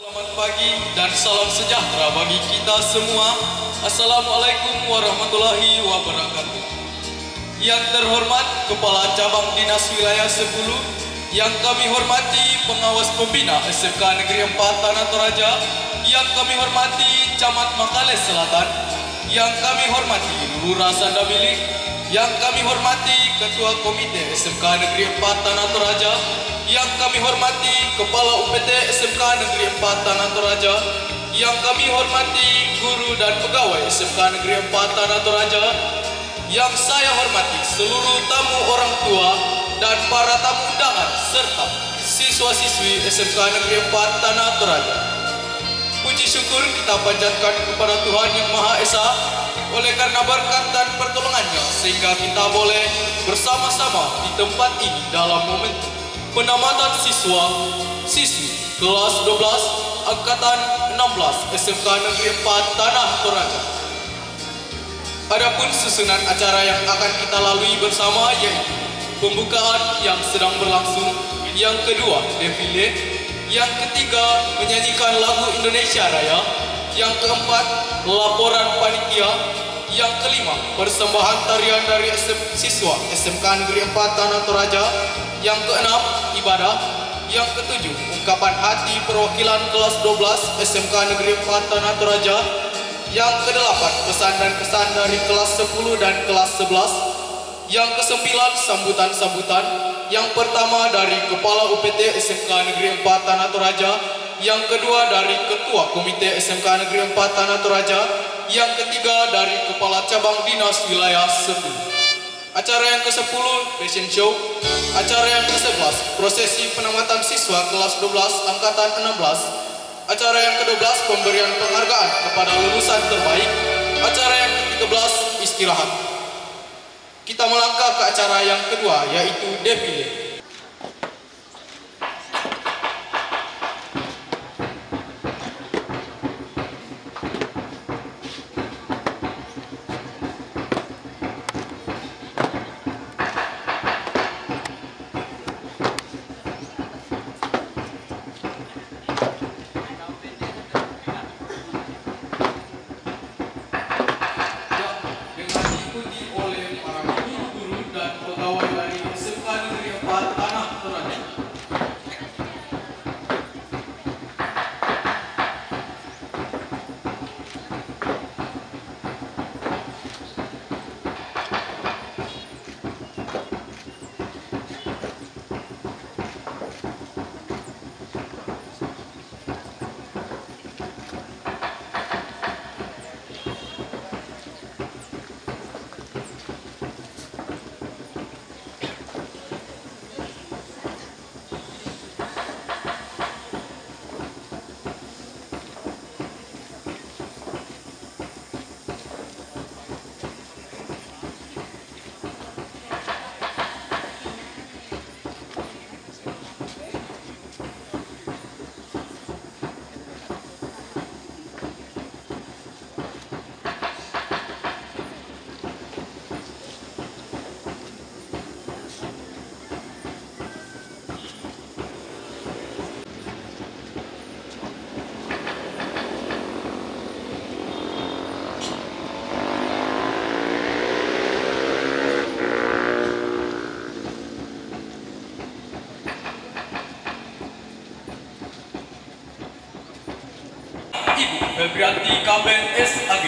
Selamat pagi dan salam sejahtera bagi kita semua. Assalamualaikum warahmatullahi wabarakatuh. Yang terhormat Kepala Cabang Dinas Wilayah 10, yang kami hormati Pengawas Pembina SMK Negeri 4 Tanah Toraja, yang kami hormati Camat Makale Selatan, yang kami hormati Lurah Sandabilik, yang kami hormati Ketua Komite SMK Negeri 4 Tanah Toraja, yang kami hormati Kepala UPT SMK Negeri 4 Tanah Toraja, yang kami hormati guru dan pegawai SMK Negeri 4 Tanah Toraja, yang saya hormati seluruh tamu orang tua dan para tamu undangan serta siswa-siswi SMK Negeri 4 Tanah Toraja. Puji syukur kita panjatkan kepada Tuhan Yang Maha Esa oleh karena berkat dan pertolongannya sehingga kita boleh bersama-sama di tempat ini dalam momentum penamatan siswa-siswi kelas 12 angkatan 16 SMK Negeri 4 Tanah Toraja. Adapun susunan acara yang akan kita lalui bersama yaitu pembukaan yang sedang berlangsung, yang kedua defile, yang ketiga menyanyikan lagu Indonesia Raya, yang keempat laporan panitia, yang kelima persembahan tarian dari siswa SMK Negeri 4 Tanah Toraja, yang keenam ibadah, yang ketujuh ungkapan hati perwakilan kelas 12 SMK Negeri 4 Tanah Toraja, yang kedelapan pesan dan kesan dari kelas 10 dan kelas 11, yang kesembilan sambutan-sambutan, yang pertama dari Kepala UPT SMK Negeri 4 Tanah Toraja, yang kedua dari Ketua Komite SMK Negeri 4 Tanah Toraja, yang ketiga dari Kepala Cabang Dinas Wilayah 10. Acara yang ke-10 fashion show, acara yang ke-11 prosesi penamatan siswa kelas 12 angkatan 16, acara yang ke-12 pemberian penghargaan kepada lulusan terbaik, acara yang ke-13 istirahat. Kita melangkah ke acara yang kedua yaitu defile. Ibu Febrianti Kaben SAG.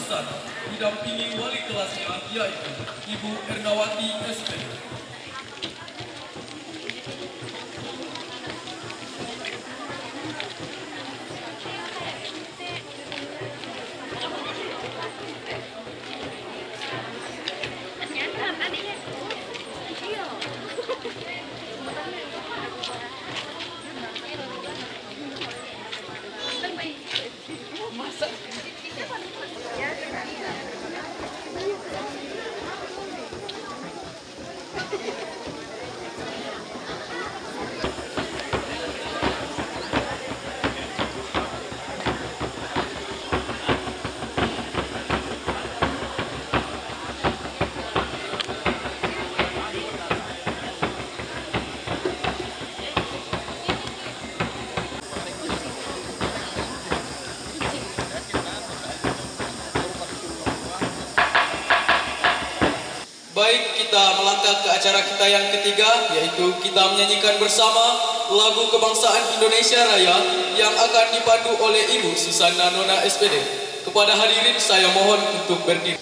Susana didampingi wali kelasnya yaitu Ibu Ernawati SPD. Baik, kita melangkah ke acara kita yang ketiga, yaitu kita menyanyikan bersama lagu kebangsaan Indonesia Raya yang akan dipandu oleh Ibu Susana Nona SPD. Kepada hadirin saya mohon untuk berdiri.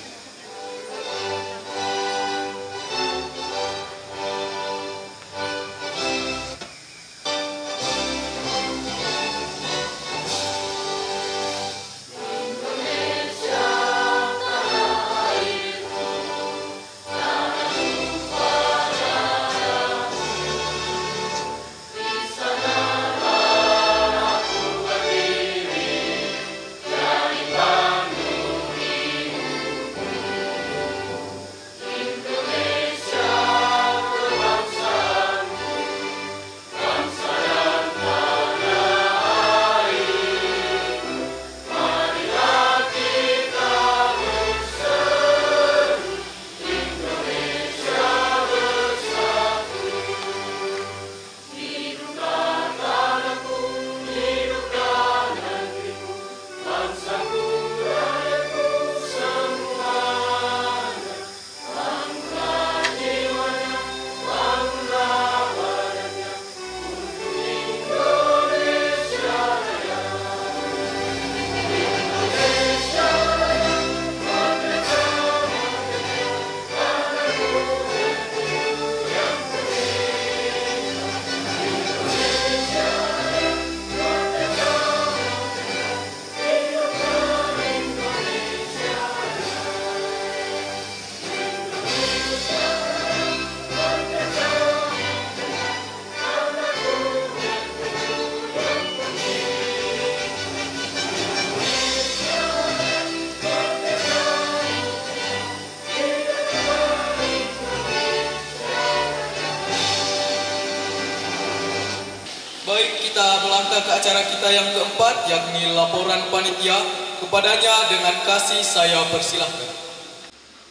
Baik, kita melangkah ke acara kita yang keempat, yakni laporan panitia. Kepadanya dengan kasih saya persilahkan.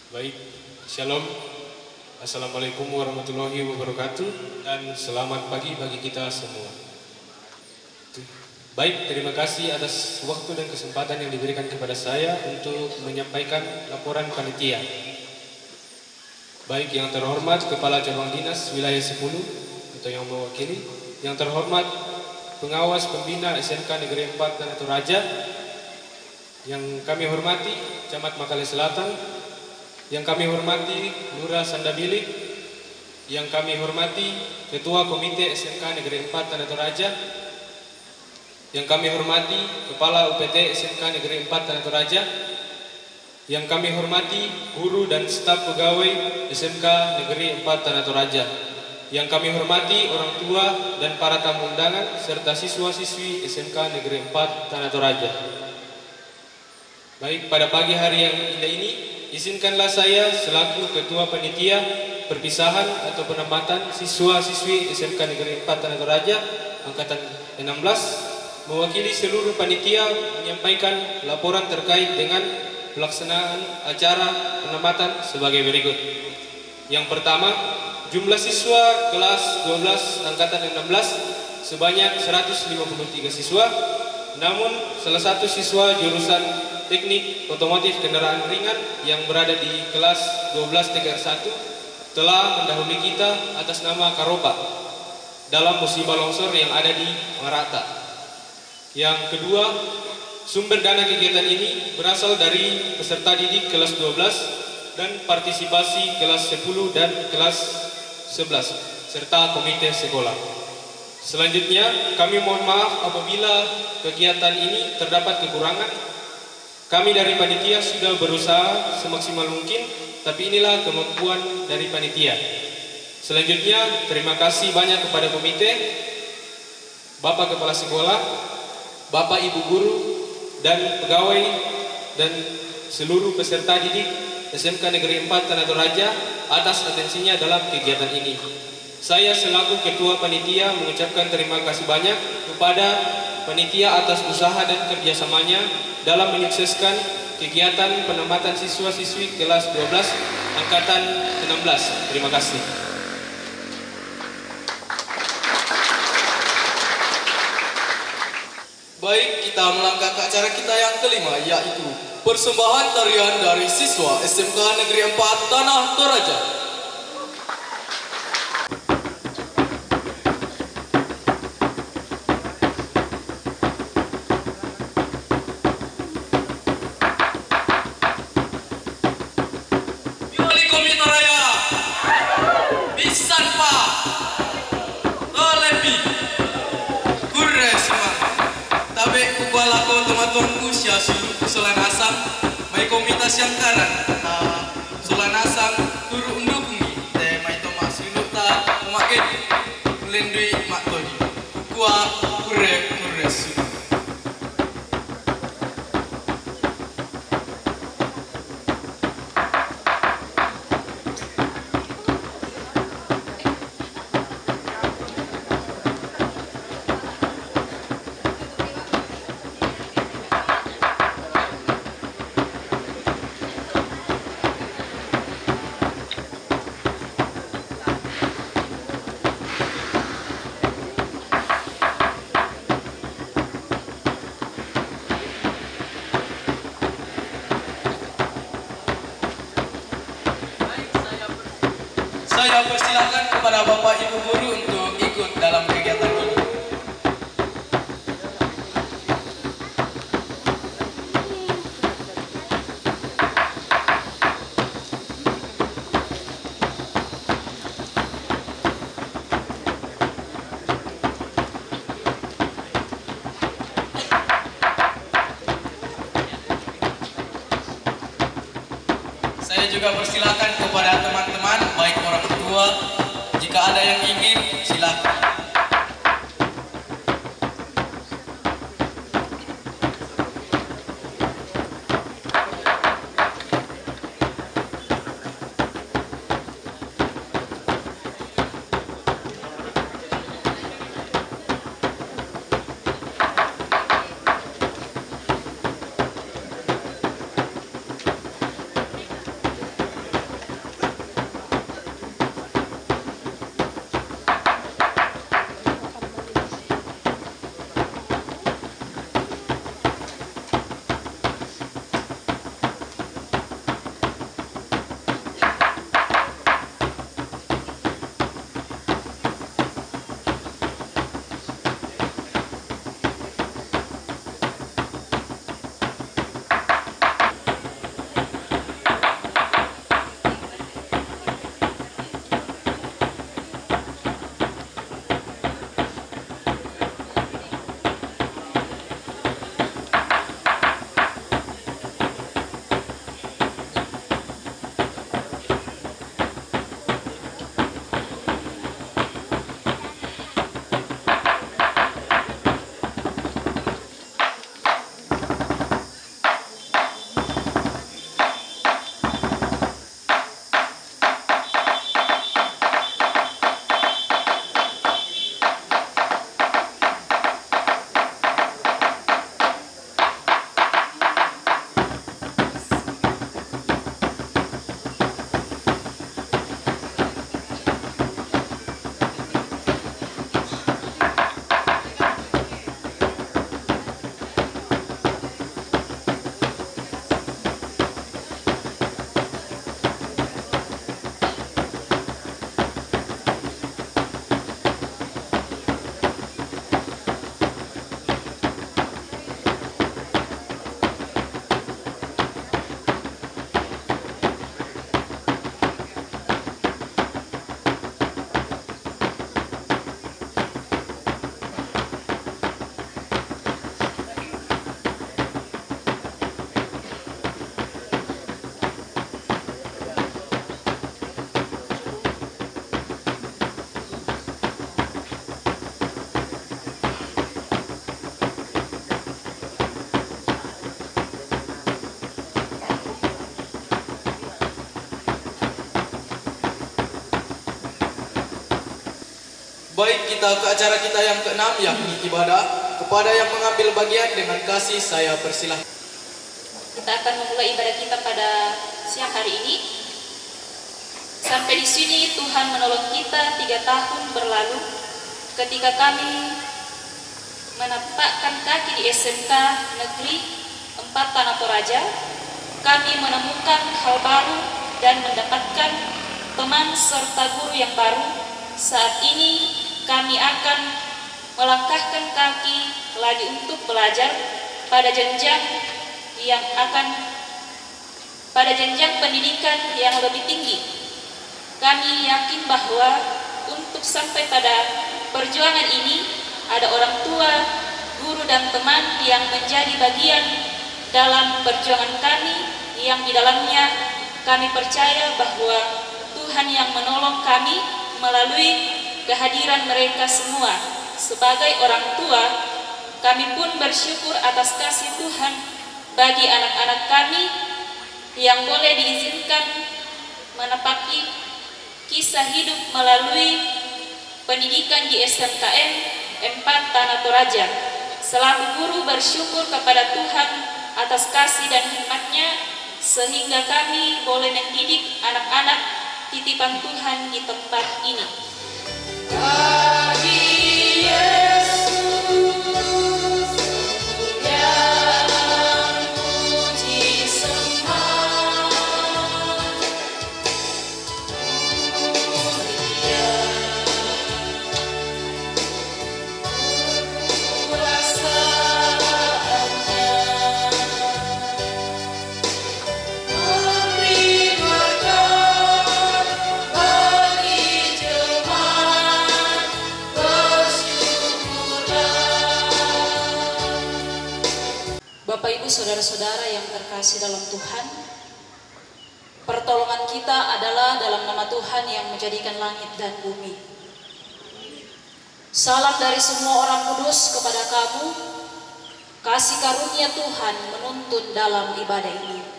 Baik, Shalom. Assalamualaikum warahmatullahi wabarakatuh. Dan selamat pagi bagi kita semua. Baik, terima kasih atas waktu dan kesempatan yang diberikan kepada saya untuk menyampaikan laporan panitia. Baik, yang terhormat Kepala Cabang Dinas Wilayah 10 atau yang mewakili, yang terhormat Pengawas Pembina SMK Negeri 4 Tanah Toraja, yang kami hormati Camat Makale Selatan, yang kami hormati Lurah Sandabilik, yang kami hormati Ketua Komite SMK Negeri 4 Tanah Toraja, yang kami hormati Kepala UPT SMK Negeri 4 Tanah Toraja, yang kami hormati guru dan staf pegawai SMK Negeri 4 Tanah Toraja, yang kami hormati orang tua dan para tamu undangan serta siswa-siswi SMK Negeri 4 Tanah Toraja. Baik, pada pagi hari yang indah ini, izinkanlah saya selaku Ketua Panitia Perpisahan atau Penempatan Siswa-siswi SMK Negeri 4 Tanah Toraja Angkatan 16 mewakili seluruh panitia menyampaikan laporan terkait dengan pelaksanaan acara penempatan sebagai berikut. Yang pertama, jumlah siswa kelas 12 angkatan 16 sebanyak 153 siswa, namun salah satu siswa jurusan teknik otomotif kendaraan ringan yang berada di kelas 12 TKR 1 telah mendahului kita atas nama Karopa dalam musibah longsor yang ada di Marata. Yang kedua, Sumber dana kegiatan ini berasal dari peserta didik kelas 12 dan partisipasi kelas 10 dan kelas 11 serta komite sekolah. Selanjutnya, kami mohon maaf apabila kegiatan ini terdapat kekurangan. Kami dari panitia sudah berusaha semaksimal mungkin, tapi inilah kemampuan dari panitia. Selanjutnya, terima kasih banyak kepada komite, Bapak Kepala Sekolah, Bapak Ibu Guru, dan pegawai, dan seluruh peserta didik SMK Negeri 4 Tanah Toraja atas atensinya dalam kegiatan ini. Saya selaku Ketua Panitia mengucapkan terima kasih banyak kepada panitia atas usaha dan kerjasamanya dalam menyukseskan kegiatan penempatan siswa-siswi kelas 12 angkatan 16. Terima kasih. Baik, kita melangkah ke acara kita yang kelima, yaitu persembahan tarian dari siswa SMK Negeri 4 Tanah Toraja. Solan asam, may komitas yang karan. Solan asam, turu undukungi. May tomak sinuta, umakin. Melendui mak todi. Kukua, kure sunu. Saya persilakan kepada Bapak Ibu Guru untuk ikut dalam kegiatan ini. Saya juga persilakan kepada teman-teman, baik orang tua, jika ada yang ingin, silakan. Baik, kita ke acara kita yang keenam, yakni ibadah. Kepada yang mengambil bagian dengan kasih saya persilahkan. Kita akan memulai ibadah kita pada siang hari ini. Sampai di sini Tuhan menolong kita 3 tahun berlalu ketika kami menapakkan kaki di SMK Negeri 4 Tanah Toraja. Kami menemukan hal baru dan mendapatkan teman serta guru yang baru. Saat ini kami akan melangkahkan kaki lagi untuk belajar pada jenjang pendidikan yang lebih tinggi. Kami yakin bahwa untuk sampai pada perjuangan ini ada orang tua, guru dan teman yang menjadi bagian dalam perjuangan kami, yang di dalamnya kami percaya bahwa Tuhan yang menolong kami melalui kehadiran mereka semua. Sebagai orang tua, kami pun bersyukur atas kasih Tuhan bagi anak-anak kami yang boleh diizinkan menapaki kisah hidup melalui pendidikan di SMKN 4 Tanah Toraja. Selaku guru bersyukur kepada Tuhan atas kasih dan hikmat-Nya sehingga kami boleh mendidik anak-anak titipan Tuhan di tempat ini. Bapak Ibu Saudara-saudara yang terkasih dalam Tuhan, pertolongan kita adalah dalam nama Tuhan yang menjadikan langit dan bumi. Salam dari semua orang kudus kepada kamu. Kasih karunia Tuhan menuntun dalam ibadah ini.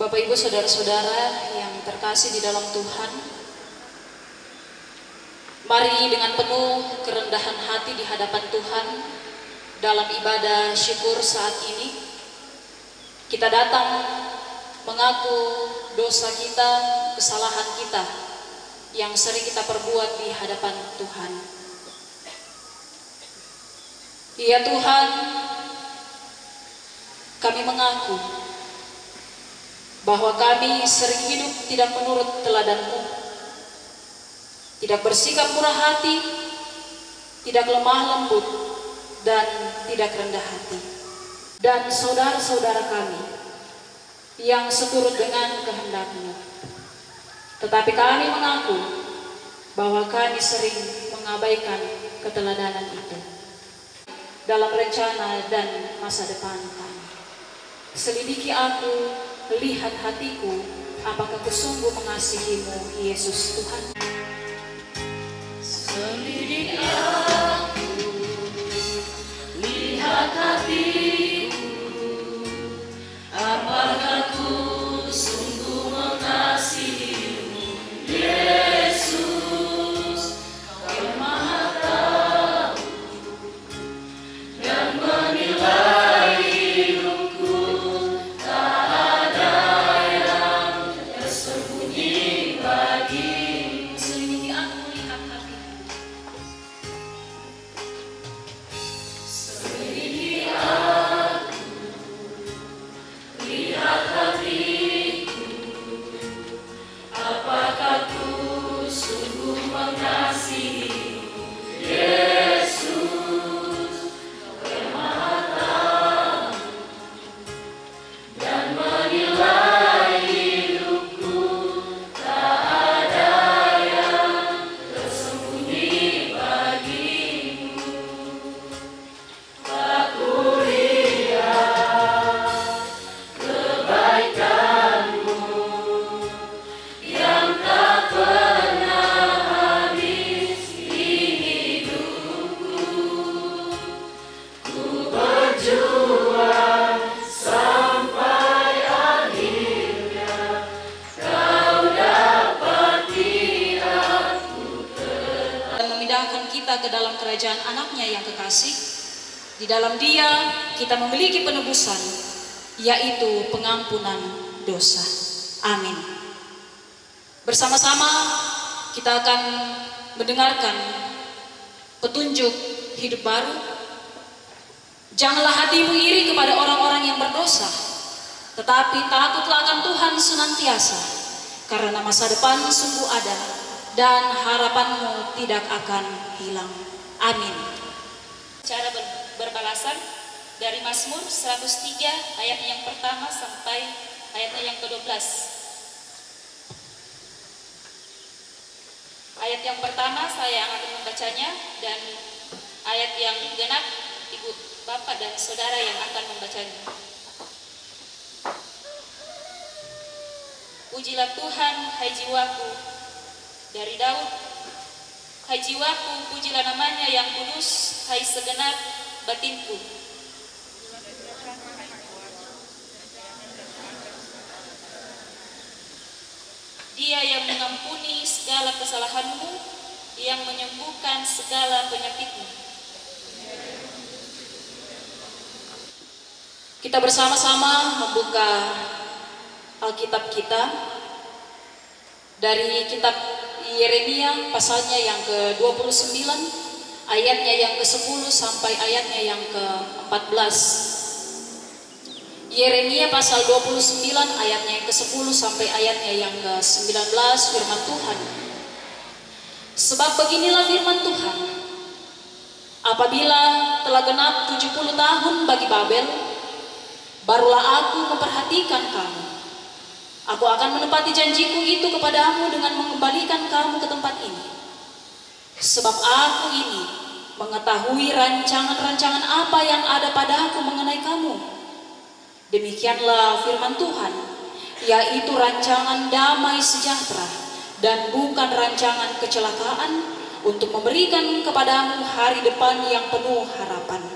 Bapak Ibu Saudara-saudara yang terkasih di dalam Tuhan, mari dengan penuh kerendahan hati di hadapan Tuhan dalam ibadah syukur saat ini kita datang mengaku dosa kita, kesalahan kita yang sering kita perbuat di hadapan Tuhan. Ya Tuhan, kami mengaku bahwa kami sering hidup tidak menurut teladan-Mu, tidak bersikap murah hati, tidak lemah lembut, dan tidak rendah hati. Dan saudara-saudara kami yang seturut dengan kehendak-Mu. Tetapi kami mengaku bahwa kami sering mengabaikan keteladanan itu dalam rencana dan masa depan kami. Selidiki aku, lihat hatiku, apakah ku sungguh mengasihi-Mu, Yesus Tuhan. Selidiki aku, lihat hatiku, apakah ku sungguh mengasihi-Mu, Yesus. Kau Maha tahu dan menilai hidupku. Tak ada yang tersembunyi bagimu. kita ke dalam kerajaan anaknya yang kekasih. Di dalam Dia kita memiliki penebusan, yaitu pengampunan dosa. Amin. Bersama-sama kita akan mendengarkan petunjuk hidup baru. Janganlah hatimu iri kepada orang-orang yang berdosa, tetapi takutlah akan Tuhan senantiasa, karena masa depan sungguh ada dan harapanmu tidak akan hilang. Amin. Cara berbalasan dari Mazmur 103 ayat yang pertama sampai ayatnya yang ke-12. Ayat yang pertama saya akan membacanya, dan ayat yang genap Ibu, Bapak, dan Saudara yang akan membacanya. Pujilah Tuhan, hai jiwaku, dari Daud. Hai jiwaku, pujilah namanya yang kudus, hai segenap batinku. Dia yang mengampuni segala kesalahanmu, yang menyembuhkan segala penyakitmu. Kita bersama-sama membuka Alkitab kita dari kitab Yeremia pasalnya yang ke-29, ayatnya yang ke-10 sampai ayatnya yang ke-14. Yeremia pasal 29 ayatnya yang ke-10 sampai ayatnya yang ke-19, firman Tuhan. Sebab beginilah firman Tuhan, apabila telah genap 70 tahun bagi Babel, barulah aku memperhatikan kamu. Aku akan menepati janjiku itu kepadamu dengan mengembalikan kamu ke tempat ini. Sebab aku ini mengetahui rancangan-rancangan apa yang ada padaku mengenai kamu. Demikianlah firman Tuhan, yaitu rancangan damai sejahtera dan bukan rancangan kecelakaan, untuk memberikan kepadamu hari depan yang penuh harapan.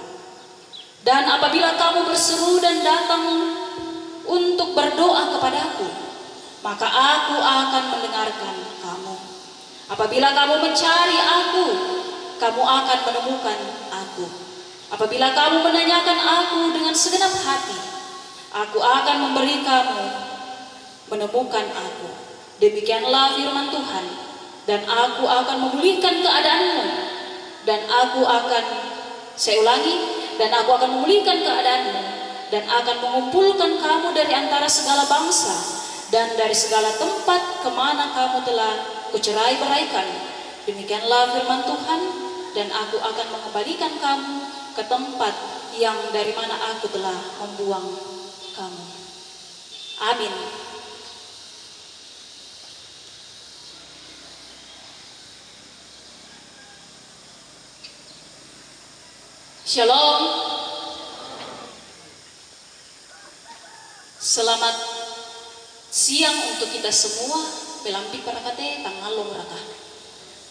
Dan apabila kamu berseru dan datang untuk berdoa kepadaku, maka aku akan mendengarkan kamu. Apabila kamu mencari aku, kamu akan menemukan aku. Apabila kamu menanyakan aku dengan segenap hati, aku akan memberi kamu menemukan aku. Demikianlah firman Tuhan. Dan aku akan memulihkan keadaanmu, dan aku akan, saya ulangi, dan aku akan memulihkan keadaanmu, dan akan mengumpulkan kamu dari antara segala bangsa dan dari segala tempat kemana kamu telah kucerai-beraikan. Demikianlah firman Tuhan, dan aku akan mengembalikan kamu ke tempat yang dari mana aku telah membuang kamu. Amin. Shalom. Selamat siang untuk kita semua. Pelampi para kate tangalong raka.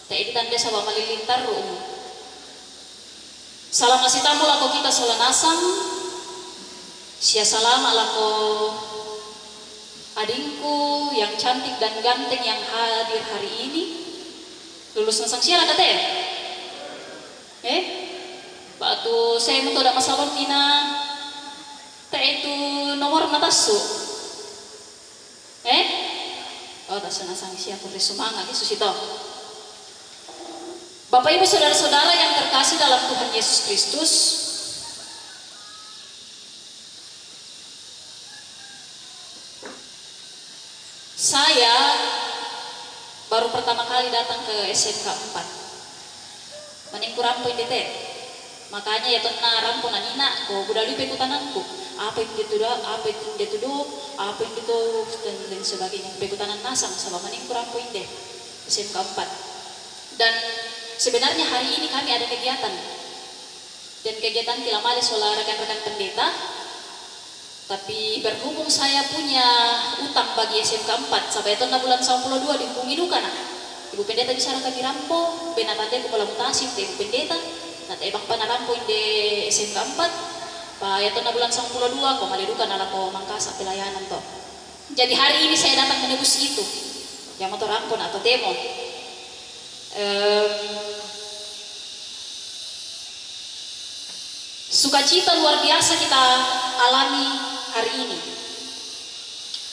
Taedi tanda sabah malilintar ruum. Salam kasih tamu lako kita solanasang. Sia salam lako adingku yang cantik dan ganteng yang hadir hari ini. Lulus nasang siara kate ya? Batu saya mau ada masalah tina, tak itu nomor matasu, oh tak senasang siapa resumanga Yesus itu. Bapak Ibu saudara-saudara yang terkasih dalam Tuhan Yesus Kristus, saya baru pertama kali datang ke SMK 4, meningkurampu ini. Makanya ya tena rampun anina ko budali pekutananku apa yang dituduh apa yang dituduh dan sebagainya pekutanan nasang sama maning kurampu inde SMK 4. Dan sebenarnya hari ini kami ada kegiatan, dan kegiatan Kilamales oleh rekan-rekan pendeta, tapi berhubung saya punya utang bagi SMK 4 sampai tahun bulan 92 di Pungidukan, ibu pendeta bisa kami rampo benatande ko pala mutasi ibu pendeta. Nah, ibang panarampoin di SMK 4, pa ito na bulan 92 ko, malidukan na ko mangkasa pelayanan to. Jadi hari ini saya datang menebus itu, yang motor rampon atau demo. Sukacita luar biasa kita alami hari ini.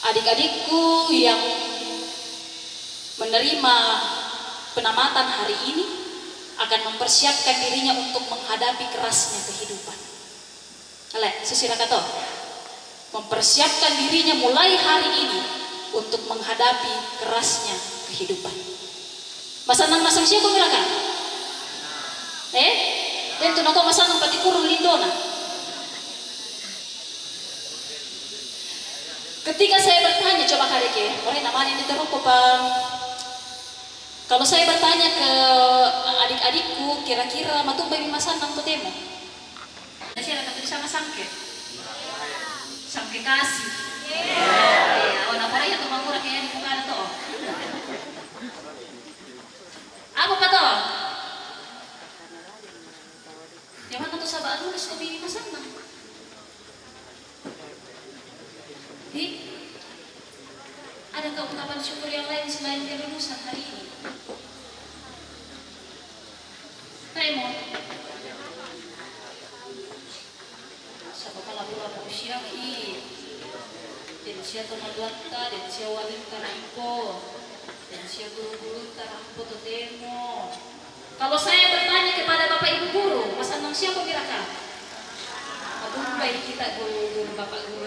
Adik-adikku yang menerima penamatan hari ini akan mempersiapkan dirinya untuk menghadapi kerasnya kehidupan. Susira kata, mempersiapkan dirinya mulai hari ini untuk menghadapi kerasnya kehidupan. Masanang masang siapa mirakan? Dan tunako masanang pati kurung lindona. Ketika saya bertanya, coba kareke, orang namanya ini teruk Bang. Kalau saya bertanya ke adik-adikku, kira-kira matumba masanang to temo? Saya akan tulis sama sangke. Sangke kasih. Oh, napora ya tumang murah kaya di bukan to. Apa kata? Jangan tuh sabak lulus ke bini masanang. Adakah ungkapan syukur yang lain selain kelulusan hari ini? Raymond, siapa labu-labu usia dan siapa maduanta, dan siapa waling tarampo, dan siapa guru-guru tarampo totemo. Kalau saya bertanya kepada Bapak Ibu guru, masanang siapa kira-kira? Aduh, baik kita guru-guru Bapak guru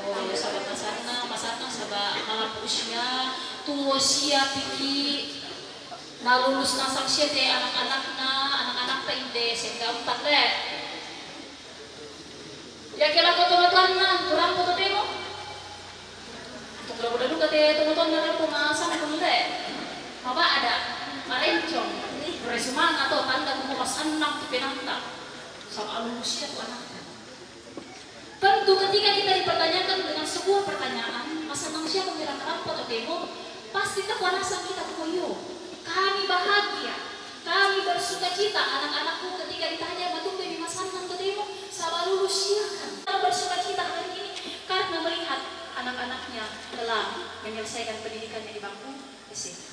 Oh, sahabat masana sahabat malam usia tuwo sia piki na lulus na saksya te anak-anak ta inde sehingga 4 le. Ya kira ko tumatlan na kurang ko temo. Tukro dulu kate tumatlan na ko masang ko le. Maba ada marencong resumang atau tanda ko masanang pinanta sama lulus ya anak. Tentu ketika kita dipertanyakan dengan sebuah pertanyaan, masanang siapa kira-kira apa atau demo, pasti kewalasan kita koyo. Kami bahagia, kami bersuka cita. Anak-anakku ketika ditanya matumbe di masanang atau demo, sabar lulus siakan. Kita bersuka cita hari ini karena melihat anak-anaknya telah menyelesaikan pendidikannya di bangku SMA.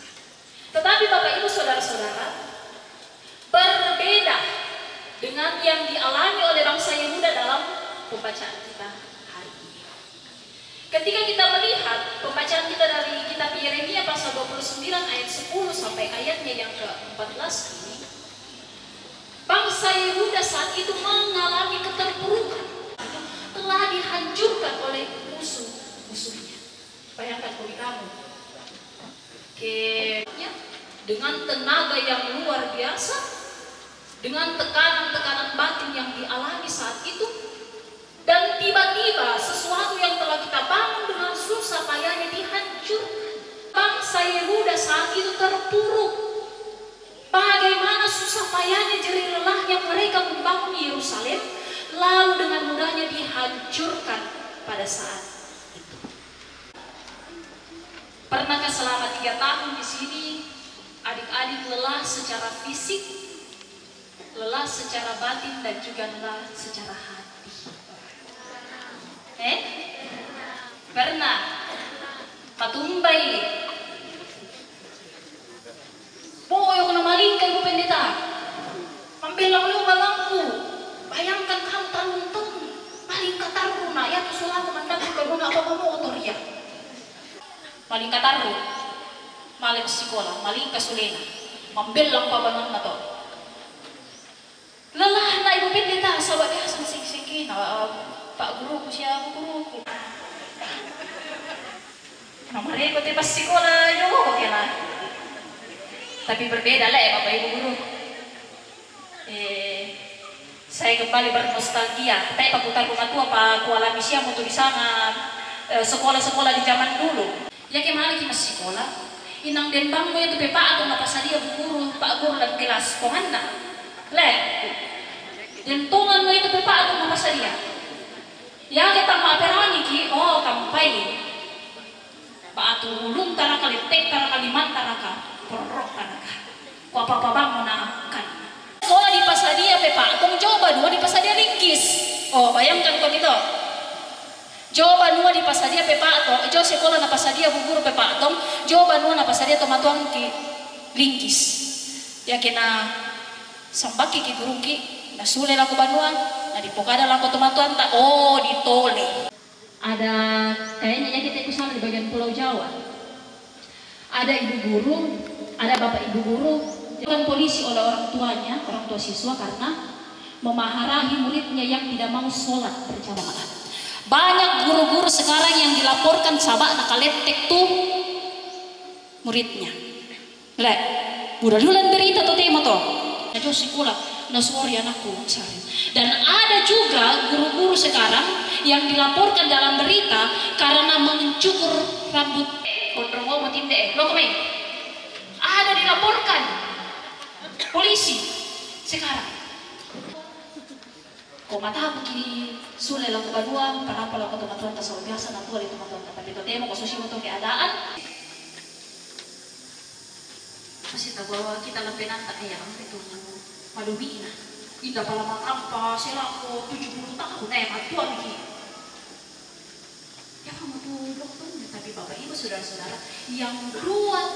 Tetapi Bapak Ibu Saudara-saudara, berbeda dengan yang dialami oleh bangsa Yehuda dalam pembacaan kita hari ini. Ketika kita melihat pembacaan kita dari kitab Yeremia pasal 29 ayat 10 sampai ayatnya yang ke-14 ini, bangsa Yehuda saat itu mengalami keterpurukan, telah dihancurkan oleh musuh-musuhnya. Bayangkan kami kamu, dengan tenaga yang luar biasa, dengan tekanan-tekanan batin yang dialami saat itu. Dan tiba-tiba sesuatu yang telah kita bangun dengan susah payahnya dihancurkan. Bangsa Yehuda saat itu terpuruk. Bagaimana susah payahnya jerih lelahnya mereka membangun Yerusalem, lalu dengan mudahnya dihancurkan pada saat itu. Pernahkah selama 3 tahun di sini adik-adik lelah secara fisik, lelah secara batin, dan juga lelah secara hati? Pernah patumbai boyo ko na maling kay pendeta pambilang lu balangku. Bayangkan kamu taruntung maling kataruna ya to sulaku mandag ko guna ako motor ya maling kataru maling sekolah maling kasulena mambilang pabangan na to lelah na ibu pendeta sawa dia sing na Pak Guru ko siya ako guruku. Namanya ko pas sekolah juga kok ya. Tapi berbeda lah ya Bapak Ibu guru. Saya kembali bernostalgia. Tapi paputar rumah tua Pak kualami siya mo di sana sekolah-sekolah di zaman dulu. Ya kemana kita sekolah? Inang dembang mo itu pepa atau napasadia bu guru, Pak Guru dan kelas komanda. Le. Dentungan mo itu pepa atau napasadia. Ya kita maaperani ki, oh kampai. Paatu ulung taraka letek taraka liman taraka porok taraka. Ko apa-apa bang menakan. Sekolah di Pasadia pepa, tong coba 2 di Pasadia Lingkis. Oh bayangkan kok gitu. Coba 2 di Pasadia pepa atau jo sekolah na Pasadia bubur pepa tong coba 2 na Pasadia tomatuang ki Lingkis. Ya kena Sambaki ki guruki, na sule laku banua, na dipokada laku tomatuan tak, oh ditole. Ada kayaknya kita itu sama di bagian Pulau Jawa. Ada ibu guru, ada bapak ibu guru, dilakukan polisi oleh orang tuanya, orang tua siswa karena memarahi muridnya yang tidak mau sholat berjamaah. Banyak guru-guru sekarang yang dilaporkan sabak nakaletek tuh muridnya. Lek, budak dulan berita tuh tema toh. Ajo sekolah, nasori anakku sari. Dan ada juga guru-guru sekarang yang dilaporkan dalam berita karena mencukur rambut. Kontrol mau tinde, lo kemana? Ada dilaporkan polisi sekarang. Kau mata aku kini sulit laku badua, kenapa laku teman-teman tasawuf biasa nanti ada teman-teman tapi itu temo khususnya untuk keadaan. Masih tahu bahwa kita lebih nanti ayam itu madumi nah. Indah pala apa selaku 70 tahun matuan ini. Ya kamu tuh dokter, tapi bapak ibu saudara-saudara yang 2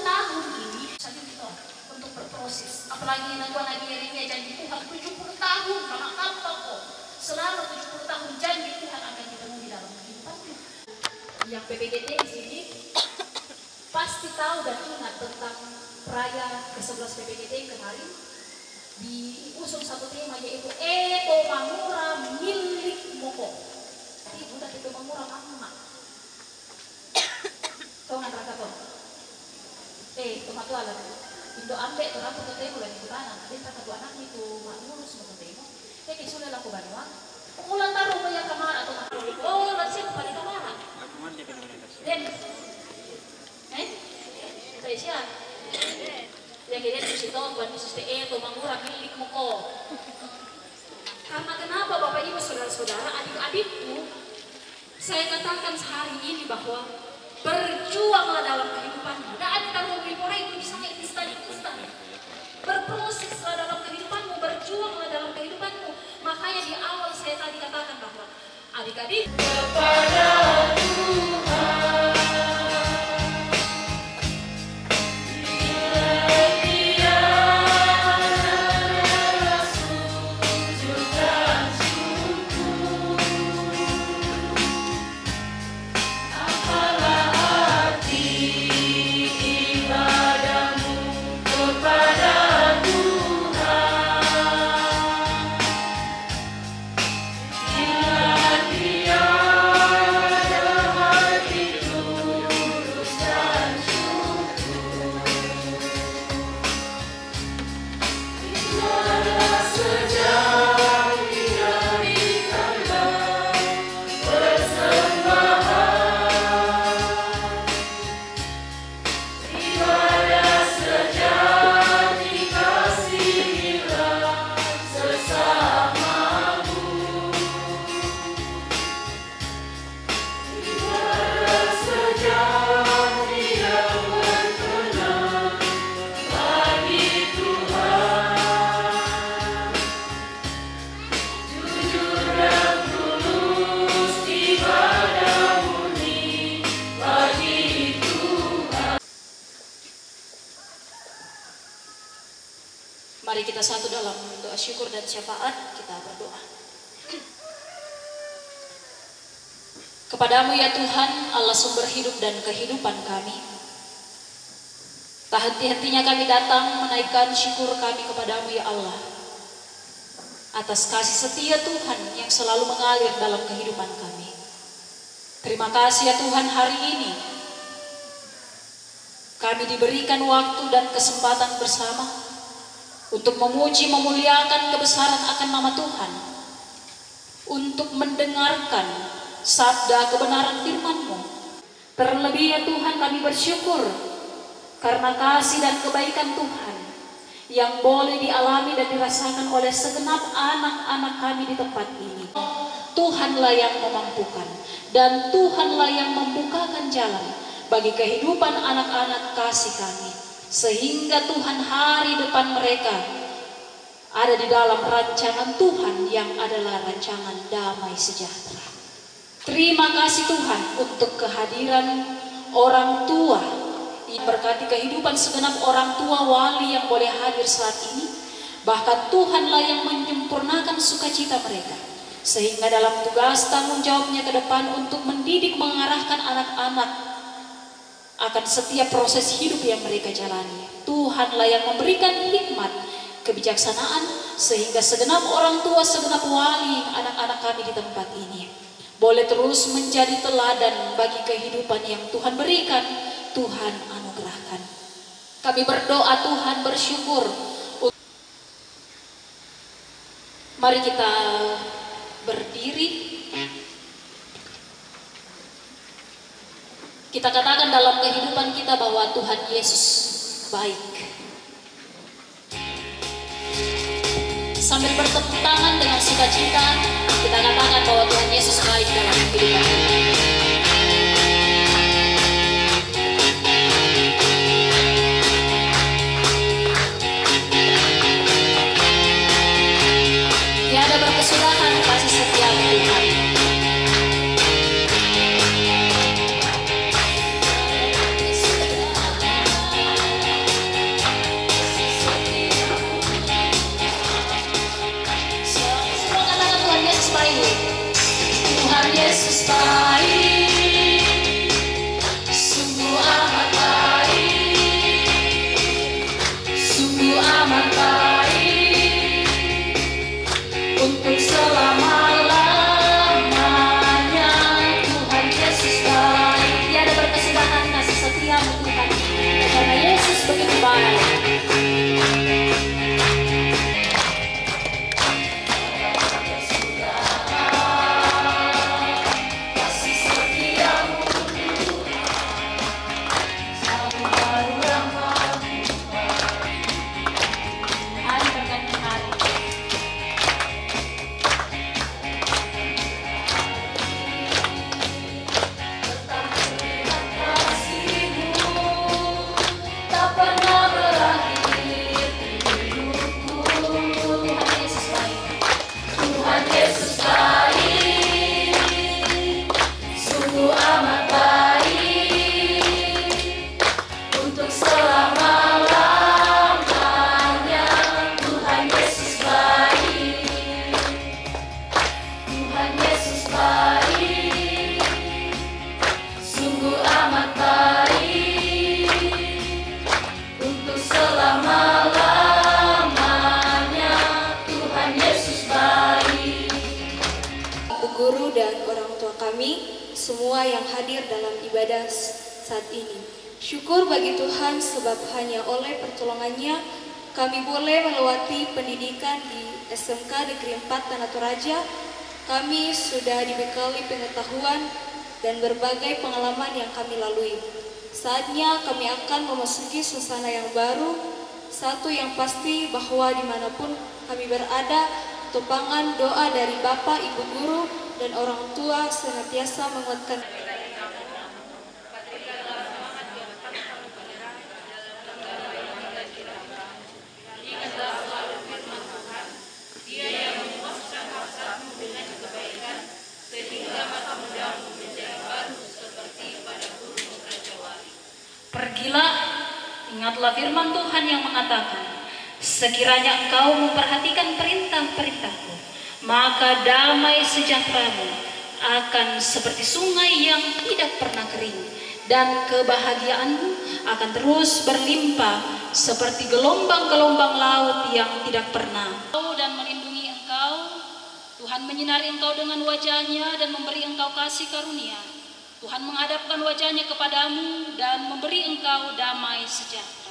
tahun ini saja kita untuk berproses. Apalagi lagi dirinya janji Tuhan 70 tahun, karena apa kok? Selalu 70 tahun janji Tuhan akan ketemu di dalam kehidupannya. Yang PPGT di sini pasti tahu dan ingat tentang peraya ke-11 PPGT kemarin diusung satu tema yaitu Eto Mangura milik Moko. Jadi budak itu Mangura mama. Kau nggak rasa kau? Tomat tu alam. Indo ambek tu rambut tu temu lagi kubana. Dia tak kedua anak itu ngurus semua temu. Sudah laku banua. Ulang taruh bayar kamar atau oh lansia kembali kamar. Dan, saya siap. Yang kita di situ buat sistem itu Mangura milik Moko. Karena kenapa Bapak Ibu saudara-saudara, adik-adikku, saya katakan hari ini bahwa berjuanglah dalam kehidupanmu. Tidak ada taruh liburan itu bisa instan. Berproseslah dalam kehidupanmu, berjuanglah dalam kehidupanmu. Makanya di awal saya tadi katakan bahwa adik-adik kepada Tuhan. Mari kita satu dalam doa syukur dan syafaat, kita berdoa. Kepadamu ya Tuhan, Allah sumber hidup dan kehidupan kami. Tak henti-hentinya kami datang menaikkan syukur kami kepadamu ya Allah. Atas kasih setia Tuhan yang selalu mengalir dalam kehidupan kami. Terima kasih ya Tuhan, hari ini kami diberikan waktu dan kesempatan bersama untuk memuji, memuliakan kebesaran akan nama Tuhan, untuk mendengarkan sabda kebenaran firman-Mu. Terlebih ya Tuhan, kami bersyukur karena kasih dan kebaikan Tuhan yang boleh dialami dan dirasakan oleh segenap anak-anak kami di tempat ini. Tuhanlah yang memampukan dan Tuhanlah yang membukakan jalan bagi kehidupan anak-anak kasih kami, sehingga Tuhan hari depan mereka ada di dalam rancangan Tuhan yang adalah rancangan damai sejahtera. Terima kasih Tuhan untuk kehadiran orang tua. Berkati kehidupan segenap orang tua wali yang boleh hadir saat ini. Bahkan Tuhanlah yang menyempurnakan sukacita mereka. Sehingga dalam tugas tanggung jawabnya ke depan untuk mendidik mengarahkan anak-anak akan setiap proses hidup yang mereka jalani, Tuhanlah yang memberikan hikmat, kebijaksanaan, sehingga segenap orang tua, segenap wali anak-anak kami di tempat ini boleh terus menjadi teladan bagi kehidupan yang Tuhan berikan, Tuhan anugerahkan. Kami berdoa, Tuhan bersyukur. Mari kita berdiri. Kita katakan dalam kehidupan kita bahwa Tuhan Yesus baik. Sambil bertepuk tangan dengan sukacita, kita katakan bahwa Tuhan Yesus baik dalam kehidupan kita. Tiada berkesudahan kasih setia Tuhan. Tuhan Yesus baik, sungguh amat baik, sungguh amat baik, untuk selama-lamanya. Tuhan Yesus baik, tiada berkesudahan kasih setiamu Tuhan, karena Yesus begitu baik. Guru dan orang tua kami, semua yang hadir dalam ibadah saat ini. Syukur bagi Tuhan sebab hanya oleh pertolongannya kami boleh melewati pendidikan di SMK Negeri 4 Tanah Toraja. Kami sudah dibekali pengetahuan dan berbagai pengalaman yang kami lalui. Saatnya kami akan memasuki suasana yang baru. Satu yang pasti bahwa dimanapun kami berada, topangan doa dari Bapak, Ibu Guru, dan orang tua senantiasa menguatkan. Pergilah, ingatlah firman Tuhan yang mengatakan, sekiranya engkau memperhatikan perintah-perintahku, maka damai sejahteramu akan seperti sungai yang tidak pernah kering, dan kebahagiaanmu akan terus berlimpah seperti gelombang-gelombang laut yang tidak pernah. Dan melindungi engkau, Tuhan menyinari engkau dengan wajah-Nya dan memberi engkau kasih karunia. Tuhan menghadapkan wajah-Nya kepadamu dan memberi engkau damai sejahtera.